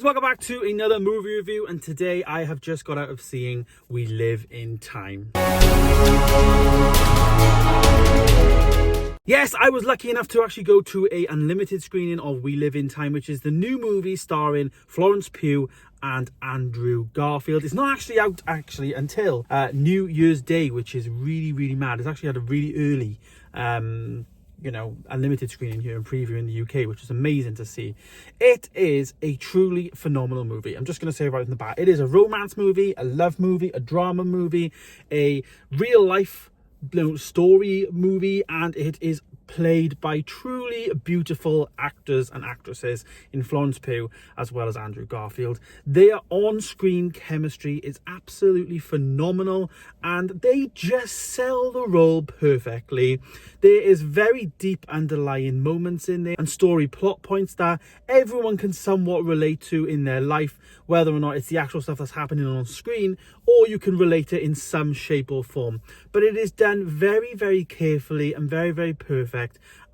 welcome back to another movie review, and today I have just got out of seeing We Live in Time. Yes, I was lucky enough to actually go to a unlimited screening of We Live in Time, which is the new movie starring Florence, Pugh and Andrew Garfield. It's not actually out until New Year's Day, which is really mad. It's actually had a really early unlimited screening here and preview in the UK, which is amazing to see. It is a truly phenomenal movie. I'm just going to say right in the bat, it is a romance movie, a love movie, a drama movie, a real life story movie, and it is played by truly beautiful actors and actresses in Florence Pugh as well as Andrew Garfield. Their on-screen chemistry is absolutely phenomenal, and they just sell the role perfectly. There is very deep underlying moments in there and story plot points that everyone can somewhat relate to in their life, whether or not it's the actual stuff that's happening on screen or you can relate it in some shape or form. But it is done very carefully and very perfect,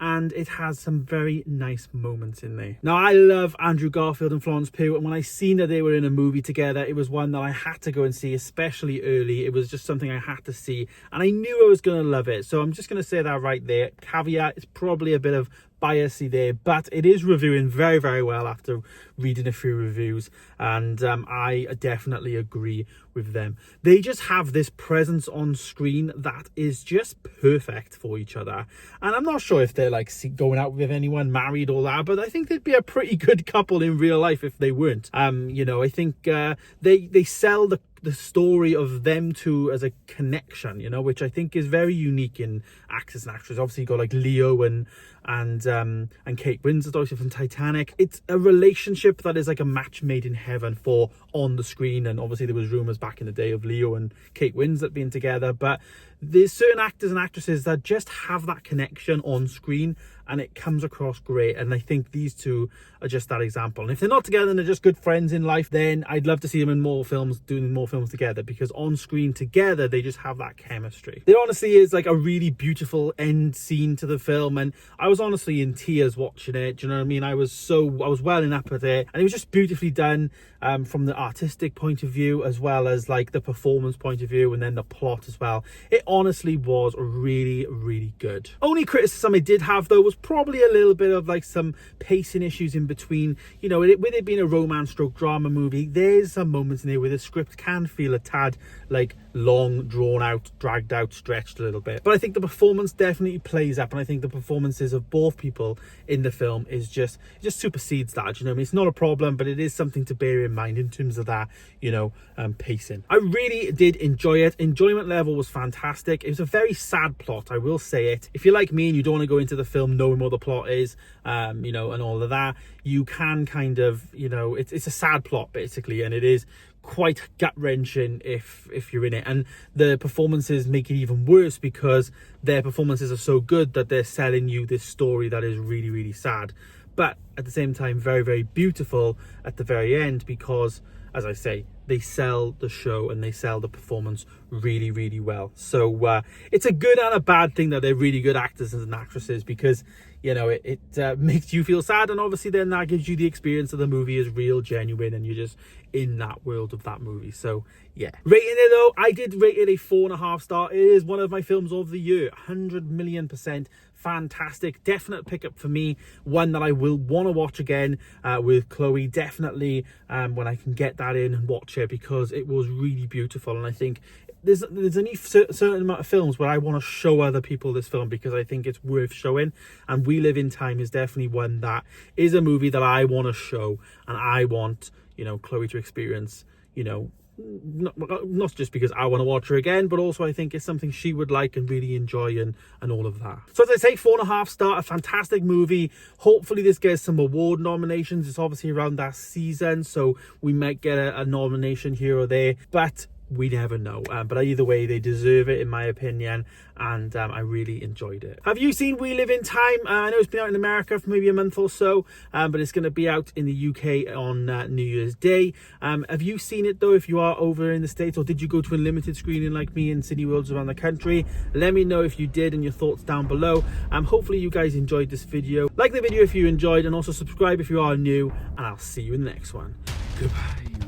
and it has some very nice moments in there. Now, I love Andrew Garfield and Florence Pugh, and when I seen that they were in a movie together, it was one that I had to go and see, especially early. It was just something I had to see, and I knew I was going to love it. So I'm just going to say that right there. Caveat, it's probably a bit of biasy there, but it is reviewing very well after reading a few reviews, and I definitely agree with them. They just have this presence on screen that is just perfect for each other, and I'm not sure if they're like going out with anyone, married or that, but I think they'd be a pretty good couple in real life if they weren't. I think they sell the story of them two as a connection, which I think is very unique in actors and actresses. Obviously, you got like Leo and Kate Winslet, obviously from Titanic. It's a relationship that is like a match made in heaven for on the screen, and obviously there was rumors back in the day of Leo and Kate Winslet being together, but there's certain actors and actresses that just have that connection on screen and it comes across great, and I think these two are just that example. And if they're not together and they're just good friends in life, then I'd love to see them in more films, doing more films together, because on screen together they just have that chemistry. There honestly is like a really beautiful end scene to the film, and I was honestly in tears watching it. Do you know what I mean? I was welling up at it, and it was just beautifully done from the artistic point of view as well as like the performance point of view, and then the plot as well. It honestly was really good. Only criticism I did have though was probably a little bit of like some pacing issues in between. With it being a romance stroke drama movie, there's some moments in there where the script can feel a tad like long, drawn out, dragged out, stretched a little bit. But I think the performance definitely plays up, and I think the performances of both people in the film is just supersedes that. It's not a problem, but it is something to bear in mind in terms of that, pacing. I really did enjoy it. Enjoyment level was fantastic. It was a very sad plot, I will say it. If you're like me and you don't want to go into the film knowing what the plot is, and all of that, you can kind of, it's a sad plot basically, and it is quite gut-wrenching if you're in it, and the performances make it even worse because their performances are so good that they're selling you this story that is really sad, but at the same time very beautiful at the very end, because as I say, they sell the show and they sell the performance really well. So it's a good and a bad thing that they're really good actors and actresses, because it makes you feel sad, and obviously then that gives you the experience of the movie is real, genuine, and you're just in that world of that movie. So yeah, rating it though, I did rate it a 4.5 star. It is one of my films of the year, 100,000,000% fantastic, definite pickup for me, one that I will want to watch again with Chloe, definitely when I can get that in and watch it, because it was really beautiful. And I think there's only certain amount of films where I want to show other people this film because I think it's worth showing, and We Live in Time is definitely one that is a movie that I want to show, and I want Chloe to experience, not just because I want to watch her again, but also I think it's something she would like and really enjoy, and all of that. So as I say, 4.5 star, a fantastic movie. Hopefully this gets some award nominations. It's obviously around that season, so we might get a nomination here or there, but we never know. But either way, they deserve it in my opinion, and I really enjoyed it. Have you seen We Live in Time? I know it's been out in America for maybe a month or so, but it's going to be out in the UK on New Year's Day. Have you seen it though, if you are over in the States, or did you go to a limited screening like me in City Worlds around the country? Let me know if you did and your thoughts down below. Hopefully you guys enjoyed this video. Like the video if you enjoyed, and also subscribe if you are new, and I'll see you in the next one. Goodbye.